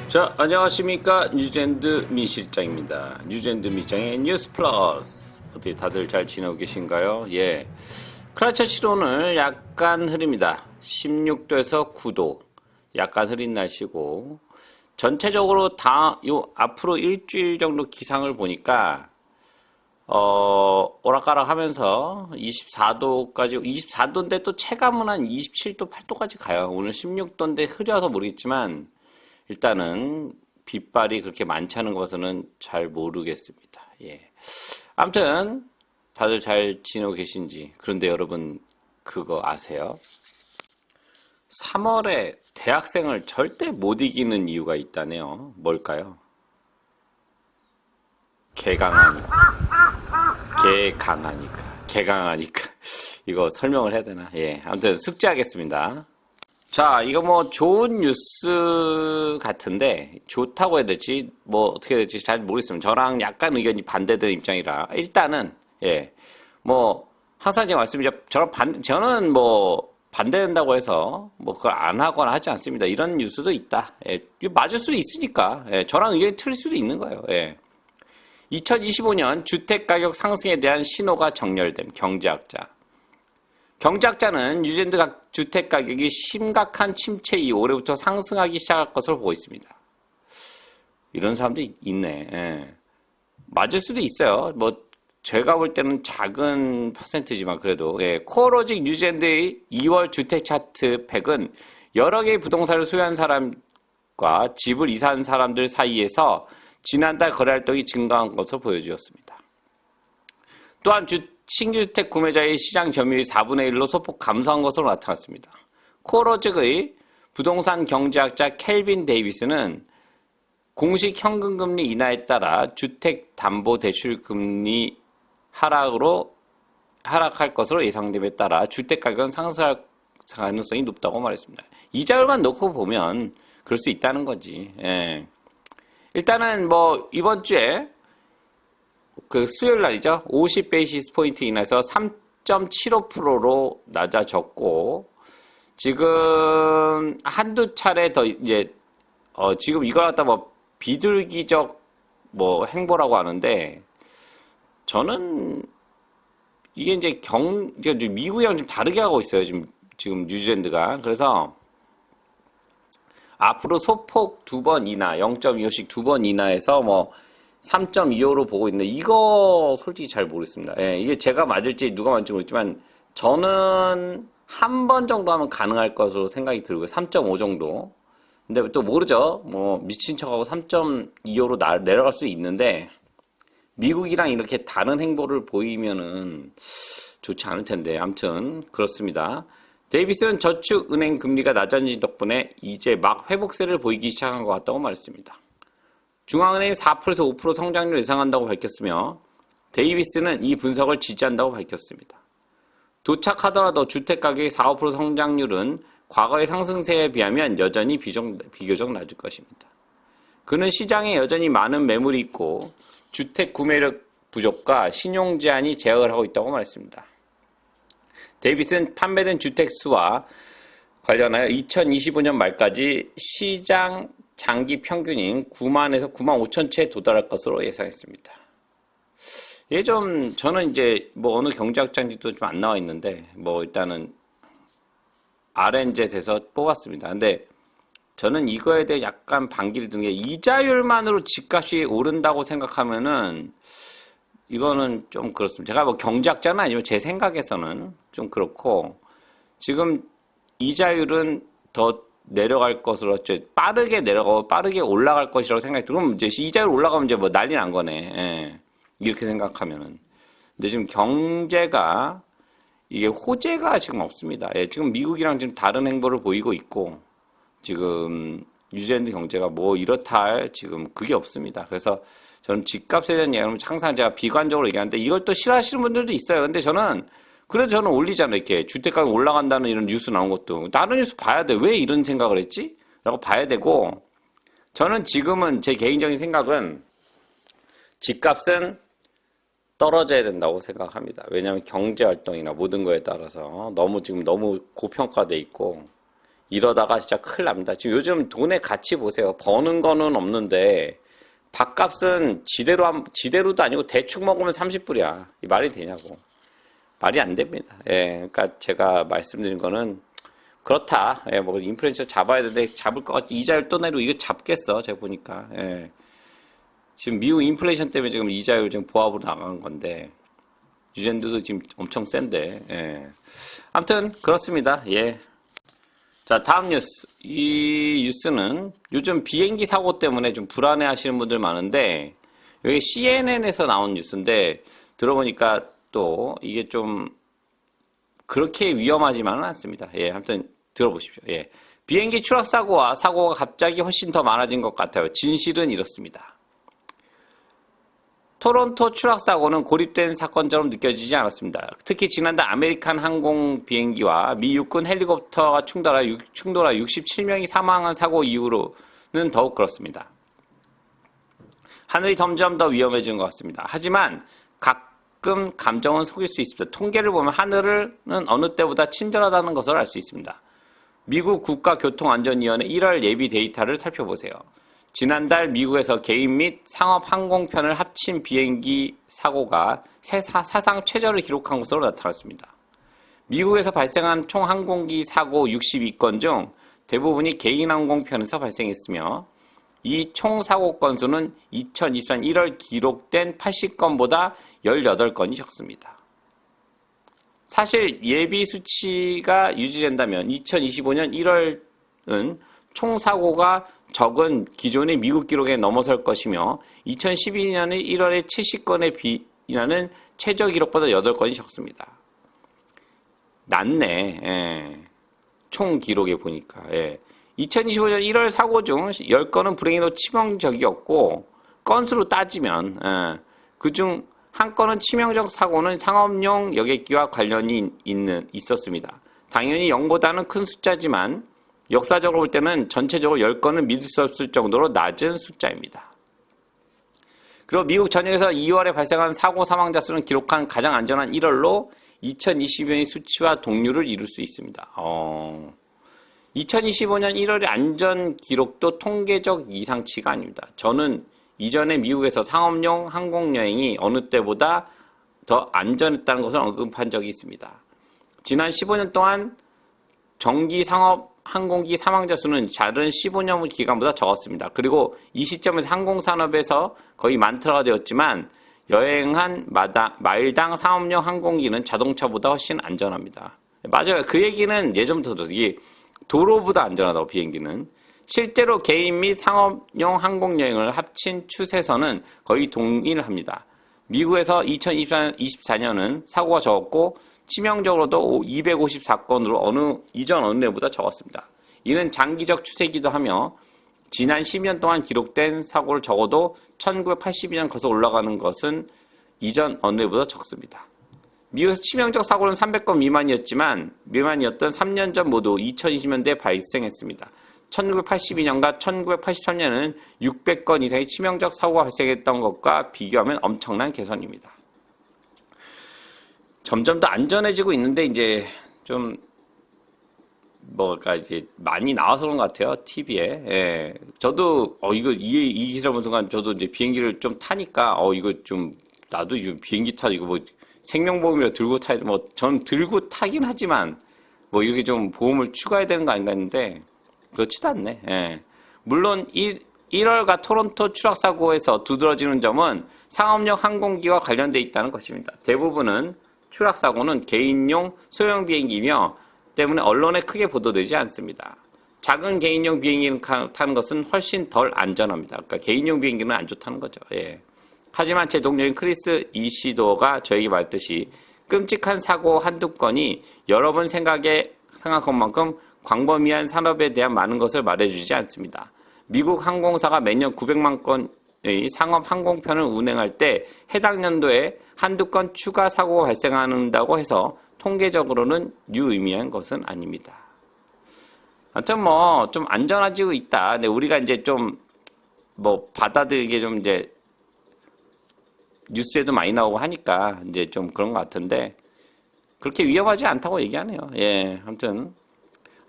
자, 안녕하십니까. 뉴젠드 미 실장입니다. 뉴젠드 미 실장의 뉴스 플러스. 어떻게 다들 잘 지내고 계신가요? 예. 크라이처시로 오늘 약간 흐립니다. 16도에서 9도. 약간 흐린 날씨고. 전체적으로 앞으로 일주일 정도 기상을 보니까, 오락가락 하면서 24도인데 또 체감은 한 27도, 8도까지 가요. 오늘 16도인데 흐려서 모르겠지만, 일단은 빛발이 그렇게 많지 않은 것은 잘 모르겠습니다. 예. 아무튼 다들 잘 지내고 계신지. 그런데 여러분 그거 아세요? 3월에 대학생을 절대 못 이기는 이유가 있다네요. 뭘까요? 개강하니까. 이거 설명을 해야 되나? 예. 아무튼 숙제하겠습니다. 자, 이거 뭐 좋은 뉴스 같은데 좋다고 해야 될지 뭐 어떻게 해야 될지 잘 모르겠습니다. 저랑 약간 의견이 반대되는 입장이라 일단은 뭐 항상 제가 말씀드리죠. 저는 뭐 반대된다고 해서 뭐 그걸 안 하거나 하지 않습니다. 이런 뉴스도 있다. 예, 맞을 수도 있으니까. 예, 저랑 의견이 틀릴 수도 있는 거예요. 예. 2025년 주택가격 상승에 대한 신호가 정렬됨. 경제학자는 뉴젠드 주택가격이 심각한 침체 이후 올해부터 상승하기 시작할 것으로 보고 있습니다. 이런 사람도 있네. 예. 맞을 수도 있어요. 뭐 제가 볼 때는 작은 퍼센트지만 그래도 코어로직 뉴젠드의 2월 주택 차트 팩은 여러 개의 부동산을 소유한 사람과 집을 이사한 사람들 사이에서 지난달 거래 활동이 증가한 것으로 보여주었습니다. 또한 신규 주택 구매자의 시장 점유율이 4분의 1로 소폭 감소한 것으로 나타났습니다. 코어로직의 부동산 경제학자 켈빈 데이비스는 공식 현금금리 인하에 따라 주택담보대출금리 하락할 것으로 예상됨에 따라 주택가격은 상승할 가능성이 높다고 말했습니다. 이자율만 놓고 보면 그럴 수 있다는 거지. 예. 일단은 뭐 이번 주에 수요일 날이죠. 50베이시스 포인트 인하해서 3.75%로 낮아졌고, 지금 한두 차례 더 지금 이걸 갖다 뭐 비둘기적 뭐 행보라고 하는데, 저는 이게 이제 미국이랑 좀 다르게 하고 있어요. 지금 뉴질랜드가. 그래서 앞으로 소폭 2번 인하, 0.25씩 2번 인하해서 뭐 3.25로 보고 있는데 이거 솔직히 잘 모르겠습니다. 예, 이게 제가 맞을지 누가 맞을지 모르겠지만 저는 한 번 정도 하면 가능할 것으로 생각이 들고요. 3.5 정도. 근데 또 모르죠. 뭐 미친 척하고 3.25로 내려갈 수 있는데 미국이랑 이렇게 다른 행보를 보이면은 좋지 않을 텐데 아무튼 그렇습니다. 데이비스는 저축은행 금리가 낮아진 덕분에 이제 막 회복세를 보이기 시작한 것 같다고 말했습니다. 중앙은행이 4%에서 5% 성장률을 예상한다고 밝혔으며 데이비스는 이 분석을 지지한다고 밝혔습니다. 도착하더라도 주택가격의 4, 5% 성장률은 과거의 상승세에 비하면 여전히 비교적 낮을 것입니다. 그는 시장에 여전히 많은 매물이 있고 주택 구매력 부족과 신용 제한이 제약을 하고 있다고 말했습니다. 데이비스는 판매된 주택 수와 관련하여 2025년 말까지 시장 장기 평균인 9만에서 9만 5천 채에 도달할 것으로 예상했습니다. 저는 이제 뭐 어느 경제학자인지도 좀 안 나와 있는데 뭐 일단은 RNZ에서 뽑았습니다. 근데 저는 이거에 대해 약간 반기를 드는 게 이자율만으로 집값이 오른다고 생각하면은 이거는 좀 그렇습니다. 제가 뭐 경제학자는 아니지만 제 생각에서는 좀 그렇고 지금 이자율은 더 내려갈 것으로 빠르게 내려가고 빠르게 올라갈 것이라고 생각이 들어요. 그럼 이제 이자율 올라가면 이제 뭐 난리 난 거네. 예. 이렇게 생각하면은. 근데 지금 경제가 이게 호재가 지금 없습니다. 예. 지금 미국이랑 지금 다른 행보를 보이고 있고 지금 뉴질랜드 경제가 뭐 이렇다 할 지금 그게 없습니다. 그래서 저는 집값에 대한 얘기하면 항상 제가 비관적으로 얘기하는데 이걸 또 싫어하시는 분들도 있어요. 근데 그래도 저는 올리잖아요. 이렇게 주택가격 올라간다는 이런 뉴스 나온 것도. 다른 뉴스 봐야 돼. 왜 이런 생각을 했지? 라고 봐야 되고, 저는 지금은 제 개인적인 생각은 집값은 떨어져야 된다고 생각합니다. 왜냐하면 경제활동이나 모든 거에 따라서 너무 고평가돼 있고, 이러다가 진짜 큰일 납니다. 지금 요즘 돈의 가치 보세요. 버는 거는 없는데 밥값은 지대로도 아니고 대충 먹으면 30불이야. 이 말이 되냐고. 말이 안 됩니다. 예, 그러니까 제가 말씀드린 거는 그렇다. 예, 뭐 인플레이션 잡아야 되는데 잡을 것 같아. 이자율 또 내리고 이거 잡겠어. 제가 보니까. 예. 지금 미국 인플레이션 때문에 지금 이자율 지금 보합으로 나간 건데 유젠드도 지금 엄청 센데. 예. 아무튼 그렇습니다. 예. 자, 다음 뉴스. 이 뉴스는 요즘 비행기 사고 때문에 좀 불안해 하시는 분들 많은데, 여기 CNN에서 나온 뉴스인데, 들어보니까 또 이게 좀 그렇게 위험하지만은 않습니다. 예, 아무튼 들어보십시오. 예. 비행기 추락 사고와 사고가 갑자기 훨씬 더 많아진 것 같아요. 진실은 이렇습니다. 토론토 추락 사고는 고립된 사건처럼 느껴지지 않았습니다. 특히 지난달 아메리칸 항공 비행기와 미 육군 헬리콥터가 충돌하 67명이 사망한 사고 이후로는 더욱 그렇습니다. 하늘이 점점 더 위험해지는 것 같습니다. 하지만 가끔 감정은 속일 수 있습니다. 통계를 보면 하늘은 어느 때보다 친절하다는 것을 알 수 있습니다. 미국 국가교통안전위원회 1월 예비 데이터를 살펴보세요. 지난달 미국에서 개인 및 상업 항공편을 합친 비행기 사고가 사상 최저를 기록한 것으로 나타났습니다. 미국에서 발생한 총 항공기 사고 62건 중 대부분이 개인 항공편에서 발생했으며 이 총 사고 건수는 2023년 1월 기록된 80건보다 18건이 적습니다. 사실 예비 수치가 유지된다면 2025년 1월은 총 사고가 적은 기존의 미국 기록에 넘어설 것이며 2012년 1월의 70건에 비하는 최저 기록보다 8건이 적습니다. 낮네. 예. 총 기록에 보니까. 예. 2025년 1월 사고 중 10건은 불행히도 치명적이었고 건수로 따지면 그중 한 건은 치명적 사고는 상업용 여객기와 관련이 있었습니다. 당연히 0보다는 큰 숫자지만 역사적으로 볼 때는 전체적으로 10건은 믿을 수 없을 정도로 낮은 숫자입니다. 그리고 미국 전역에서 2월에 발생한 사고 사망자 수는 기록한 가장 안전한 1월로 2020년의 수치와 동률을 이룰 수 있습니다. 2025년 1월의 안전 기록도 통계적 이상치가 아닙니다. 저는 이전에 미국에서 상업용 항공여행이 어느 때보다 더 안전했다는 것을 언급한 적이 있습니다. 지난 15년 동안 정기 상업 항공기 사망자 수는 다른 15년 기간보다 적었습니다. 그리고 이 시점에서 항공산업에서 거의 만트라가 되었지만 여행한 마일당 상업용 항공기는 자동차보다 훨씬 안전합니다. 맞아요. 그 얘기는 예전부터 들었어요. 이게 도로보다 안전하다고 비행기는. 실제로 개인 및 상업용 항공여행을 합친 추세선은 거의 동일합니다. 미국에서 2024년은 사고가 적었고 치명적으로도 254건으로 이전 어느 해보다 적었습니다. 이는 장기적 추세이기도 하며 지난 10년 동안 기록된 사고를 적어도 1982년 거서 올라가는 것은 이전 어느 해보다 적습니다. 미국에서 치명적 사고는 300건 미만이었던 3년 전 모두 2020년대에 발생했습니다. 1982년과 1983년은 600건 이상의 치명적 사고가 발생했던 것과 비교하면 엄청난 개선입니다. 점점 더 안전해지고 있는데 이제 좀 이제 많이 나와서 그런 것 같아요. TV에. 예. 저도 이 기사를 본 순간 저도 이제 비행기를 좀 타니까 이거 좀 나도 이거 비행기 타도 이거 뭐 생명보험이라 들고 타야 전 들고 타긴 하지만 이렇게 좀 보험을 추가해야 되는 거 아닌가 했는데 그렇지도 않네. 예. 물론 1월과 토론토 추락 사고에서 두드러지는 점은 상업용 항공기와 관련돼 있다는 것입니다. 대부분은 추락 사고는 개인용 소형 비행기며 때문에 언론에 크게 보도되지 않습니다. 작은 개인용 비행기를 타는 것은 훨씬 덜 안전합니다. 그러니까 개인용 비행기는 안 좋다는 거죠. 예. 하지만 제 동료인 크리스 이시도가 저에게 말했듯이 끔찍한 사고 한두 건이 여러 번 생각한 만큼 광범위한 산업에 대한 많은 것을 말해주지 않습니다. 미국 항공사가 매년 900만 건의 상업 항공편을 운행할 때 해당 연도에 한두 건 추가 사고가 발생한다고 해서 통계적으로는 유의미한 것은 아닙니다. 아무튼 좀 안전해지고 있다. 근데 우리가 이제 좀 받아들이게 좀 이제 뉴스에도 많이 나오고 하니까 이제 좀 그런 것 같은데 그렇게 위험하지 않다고 얘기하네요. 예, 아무튼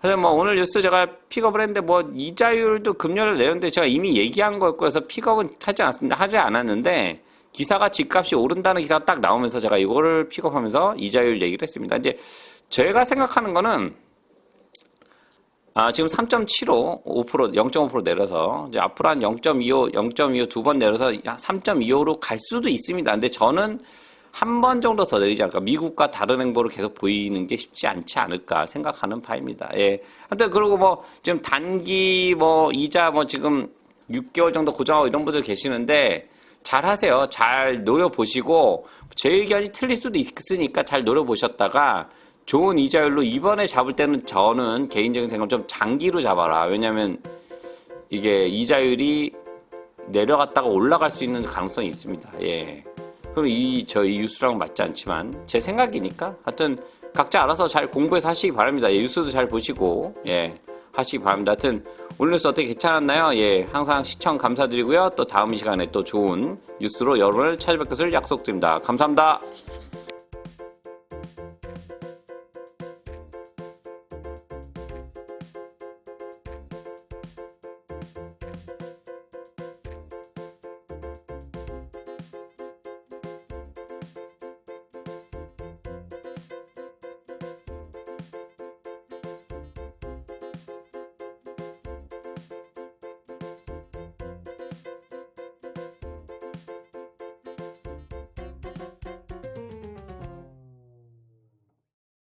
그래서 뭐 오늘 뉴스 제가 픽업을 했는데 뭐 이자율도 금요일 내렸는데 제가 이미 얘기한 거였고 해서 픽업은 하지 않았는데 기사가 집값이 오른다는 기사가 딱 나오면서 제가 이거를 픽업하면서 이자율 얘기를 했습니다. 이제 제가 생각하는 거는 지금 3.75, 5%, 0.5% 내려서 이제 앞으로 한 0.25, 0.25 두 번 내려서 3.25로 갈 수도 있습니다. 근데 저는 한 번 정도 더 내리지 않을까. 미국과 다른 행보를 계속 보이는 게 쉽지 않지 않을까 생각하는 바입니다. 예. 하여튼, 그리고 뭐, 지금 단기 뭐, 이자 뭐 지금 6개월 정도 고정하고 이런 분들 계시는데, 잘 하세요. 잘 노려보시고, 제 의견이 틀릴 수도 있으니까 잘 노려보셨다가, 좋은 이자율로 이번에 잡을 때는 저는 개인적인 생각은 좀 장기로 잡아라. 왜냐면, 이게 이자율이 내려갔다가 올라갈 수 있는 가능성이 있습니다. 예. 그럼 저희 뉴스랑 맞지 않지만 제 생각이니까 하여튼 각자 알아서 잘 공부해서 하시기 바랍니다. 예, 뉴스도 잘 보시고 하시기 바랍니다. 하여튼 오늘 뉴스 어떻게 괜찮았나요? 예, 항상 시청 감사드리고요. 또 다음 시간에 또 좋은 뉴스로 여러분을 찾아뵐 것을 약속드립니다. 감사합니다.